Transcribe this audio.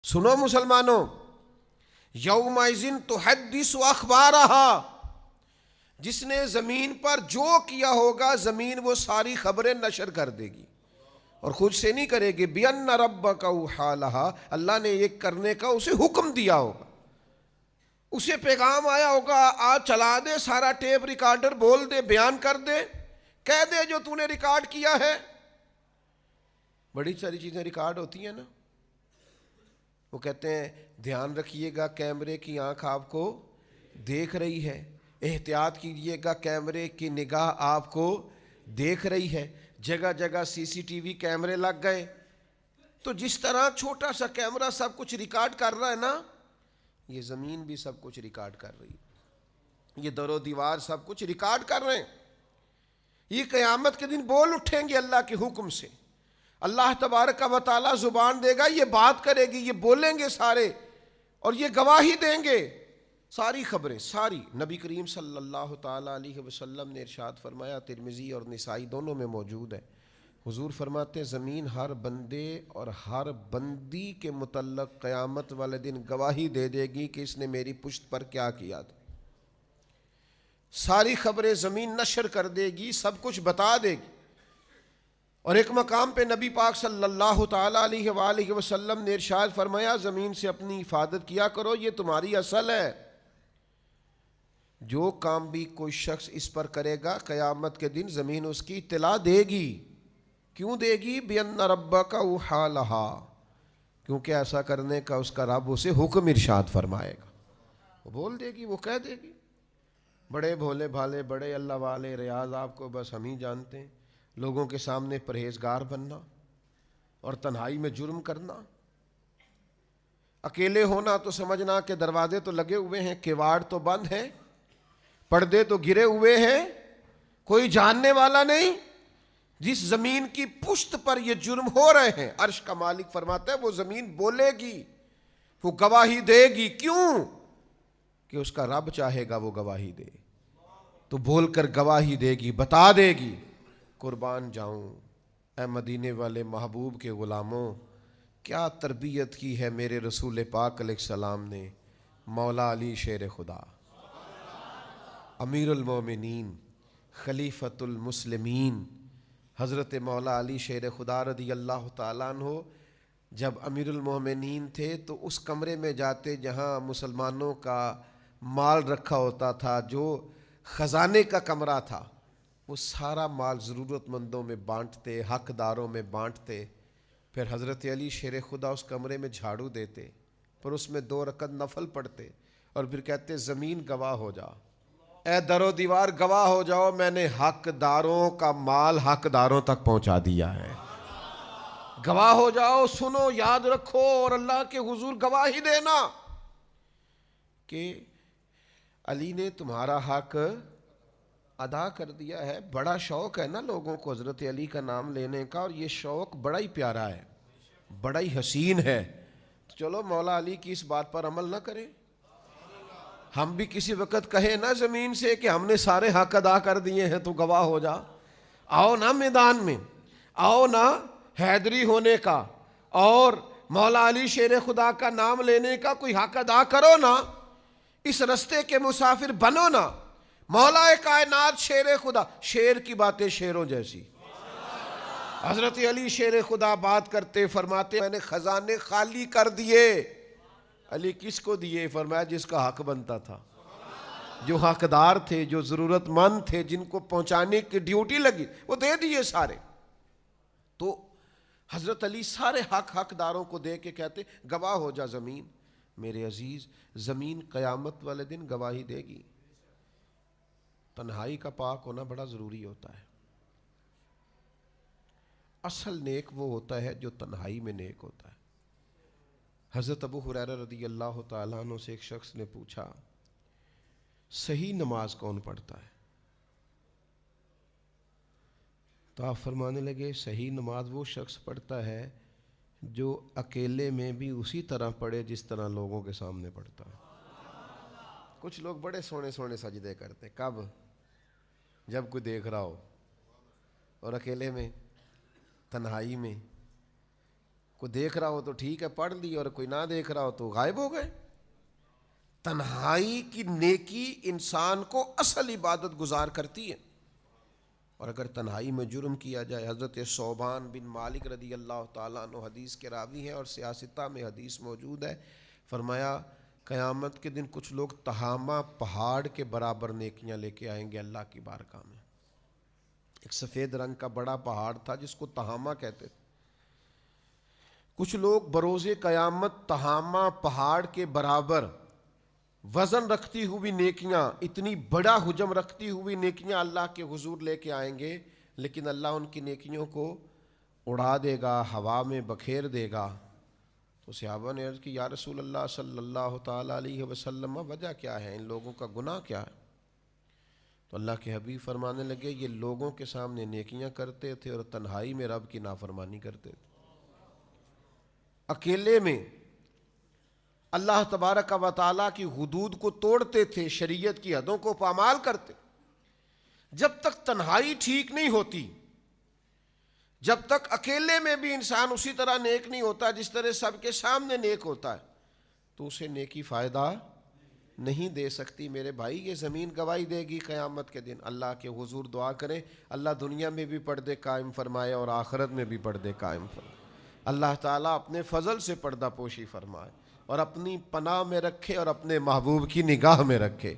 سنو مسلمانوں، یومئذ تحدث اخبارہا، جس نے زمین پر جو کیا ہوگا زمین وہ ساری خبریں نشر کر دے گی، اور خود سے نہیں کرے گی۔ بِأَنَّ رَبَّكَ أَوْحَىٰ لَهَا، اللہ نے یہ کرنے کا اسے حکم دیا ہوگا، اسے پیغام آیا ہوگا، آج چلا دے سارا ٹیپ ریکارڈر، بول دے، بیان کر دے، کہہ دے جو تو نے ریکارڈ کیا ہے۔ بڑی ساری چیزیں ریکارڈ ہوتی ہیں نا، وہ کہتے ہیں دھیان رکھیے گا کیمرے کی آنکھ آپ کو دیکھ رہی ہے، احتیاط کیجئے گا کیمرے کی نگاہ آپ کو دیکھ رہی ہے، جگہ جگہ سی سی ٹی وی کیمرے لگ گئے۔ تو جس طرح چھوٹا سا کیمرہ سب کچھ ریکارڈ کر رہا ہے نا، یہ زمین بھی سب کچھ ریکارڈ کر رہی ہے، یہ در و دیوار سب کچھ ریکارڈ کر رہے ہیں۔ یہ قیامت کے دن بول اٹھیں گے اللہ کے حکم سے، اللہ تبارک و تعالیٰ زبان دے گا، یہ بات کرے گی، یہ بولیں گے سارے، اور یہ گواہی دیں گے، ساری خبریں ساری۔ نبی کریم صلی اللہ تعالیٰ علیہ وسلم نے ارشاد فرمایا، ترمذی اور نسائی دونوں میں موجود ہے، حضور فرماتے ہیں زمین ہر بندے اور ہر بندی کے متعلق قیامت والے دن گواہی دے دے گی کہ اس نے میری پشت پر کیا کیا تھا۔ ساری خبریں زمین نشر کر دے گی، سب کچھ بتا دے گی۔ اور ایک مقام پہ نبی پاک صلی اللہ تعالیٰ علیہ وآلہ وسلم نے ارشاد فرمایا، زمین سے اپنی حفاظت کیا کرو، یہ تمہاری اصل ہے۔ جو کام بھی کوئی شخص اس پر کرے گا قیامت کے دن زمین اس کی اطلاع دے گی۔ کیوں دے گی؟ بِأَنَّ رَبَّكَ أَوْحَىٰ لَهَا، کیونکہ ایسا کرنے کا اس کا رب اسے حکم ارشاد فرمائے گا، وہ بول دے گی، وہ کہہ دے گی۔ بڑے بھولے بھالے، بڑے اللہ والے ریاض آپ کو بس ہم ہی جانتے ہیں، لوگوں کے سامنے پرہیزگار بننا اور تنہائی میں جرم کرنا، اکیلے ہونا تو سمجھنا کہ دروازے تو لگے ہوئے ہیں، کیواڑ تو بند ہیں، پردے تو گرے ہوئے ہیں، کوئی جاننے والا نہیں۔ جس زمین کی پشت پر یہ جرم ہو رہے ہیں، عرش کا مالک فرماتا ہے وہ زمین بولے گی، وہ گواہی دے گی۔ کیوں؟ کہ اس کا رب چاہے گا وہ گواہی دے، تو بول کر گواہی دے گی، بتا دے گی۔ قربان جاؤں اے مدینے والے محبوب کے غلاموں، کیا تربیت کی ہے میرے رسول پاک علیہ السلام نے، مولا علی شیر خدا، امیر المومنین، خلیفۃ المسلمین، حضرت مولا علی شیر خدا رضی اللہ تعالیٰ عنہ جب امیر المومنین تھے تو اس کمرے میں جاتے جہاں مسلمانوں کا مال رکھا ہوتا تھا، جو خزانے کا کمرہ تھا، وہ سارا مال ضرورت مندوں میں بانٹتے، حق داروں میں بانٹتے۔ پھر حضرت علی شیر خدا اس کمرے میں جھاڑو دیتے، پھر اس میں 2 رکعت نفل پڑھتے، اور پھر کہتے زمین گواہ ہو جا، اے در و دیوار گواہ ہو جاؤ، میں نے حق داروں کا مال حق داروں تک پہنچا دیا ہے۔ گواہ ہو جاؤ، سنو، یاد رکھو، اور اللہ کے حضور گواہی دینا کہ علی نے تمہارا حق ادا کر دیا ہے۔ بڑا شوق ہے نا لوگوں کو حضرت علی کا نام لینے کا، اور یہ شوق بڑا ہی پیارا ہے، بڑا ہی حسین ہے۔ چلو مولا علی کی اس بات پر عمل نہ کریں، ہم بھی کسی وقت کہیں نا زمین سے کہ ہم نے سارے حق ادا کر دیے ہیں، تو گواہ ہو جا۔ آؤ نا میدان میں، آؤ نا حیدری ہونے کا اور مولا علی شیر خدا کا نام لینے کا کوئی حق ادا کرو نا، اس رستے کے مسافر بنو نا۔ مولا کائنات شیر خدا، شیر کی باتیں شیروں جیسی۔ حضرت علی شیر خدا بات کرتے فرماتے میں نے خزانے خالی کر دیے۔ علی کس کو دیے؟ فرمایا جس کا حق بنتا تھا، جو حقدار تھے، جو ضرورت مند تھے، جن کو پہنچانے کی ڈیوٹی لگی، وہ دے دیے سارے۔ تو حضرت علی سارے حقداروں کو دے کے کہتے گواہ ہو جا زمین۔ میرے عزیز، زمین قیامت والے دن گواہی دے گی۔ تنہائی کا پاک ہونا بڑا ضروری ہوتا ہے۔ اصل نیک وہ ہوتا ہے جو تنہائی میں نیک ہوتا ہے۔ حضرت ابو ہریرہ رضی اللہ تعالیٰ عنہ سے ایک شخص نے پوچھا صحیح نماز کون پڑھتا ہے؟ تو آپ فرمانے لگے صحیح نماز وہ شخص پڑھتا ہے جو اکیلے میں بھی اسی طرح پڑھے جس طرح لوگوں کے سامنے پڑھتا ہے۔ کچھ لوگ بڑے سونے سونے سجدے کرتے، کب؟ جب کوئی دیکھ رہا ہو، اور اکیلے میں، تنہائی میں کوئی دیکھ رہا ہو تو ٹھیک ہے پڑھ لی، اور کوئی نہ دیکھ رہا ہو تو غائب ہو گئے۔ تنہائی کی نیکی انسان کو اصل عبادت گزار کرتی ہے، اور اگر تنہائی میں جرم کیا جائے، حضرت ثوبان بن مالک رضی اللہ تعالیٰ عنہ حدیث کے راوی ہیں اور سیاستہ میں حدیث موجود ہے، فرمایا قیامت کے دن کچھ لوگ تہامہ پہاڑ کے برابر نیکیاں لے کے آئیں گے اللہ کی بارگاہ میں۔ ایک سفید رنگ کا بڑا پہاڑ تھا جس کو تہامہ کہتے تھے۔ کچھ لوگ بروز قیامت تہامہ پہاڑ کے برابر وزن رکھتی ہوئی نیکیاں، اتنی بڑا حجم رکھتی ہوئی نیکیاں اللہ کے حضور لے کے آئیں گے، لیکن اللہ ان کی نیکیوں کو اڑا دے گا، ہوا میں بکھیر دے گا۔ تو صحابہ نے عرض کی یا رسول اللہ صلی اللہ تعالیٰ علیہ وسلم، وجہ کیا ہے، ان لوگوں کا گناہ کیا ہے؟ تو اللہ کے حبیب فرمانے لگے یہ لوگوں کے سامنے نیکیاں کرتے تھے اور تنہائی میں رب کی نافرمانی کرتے تھے۔ اکیلے میں اللہ تبارک و تعالیٰ کی حدود کو توڑتے تھے، شریعت کی حدوں کو پامال کرتے۔ جب تک تنہائی ٹھیک نہیں ہوتی، جب تک اکیلے میں بھی انسان اسی طرح نیک نہیں ہوتا جس طرح سب کے سامنے نیک ہوتا ہے، تو اسے نیکی فائدہ نہیں دے سکتی۔ میرے بھائی یہ زمین گواہی دے گی قیامت کے دن۔ اللہ کے حضور دعا کریں اللہ دنیا میں بھی پردے قائم فرمائے اور آخرت میں بھی پردے قائم فرمائے۔ اللہ تعالیٰ اپنے فضل سے پردہ پوشی فرمائے اور اپنی پناہ میں رکھے اور اپنے محبوب کی نگاہ میں رکھے۔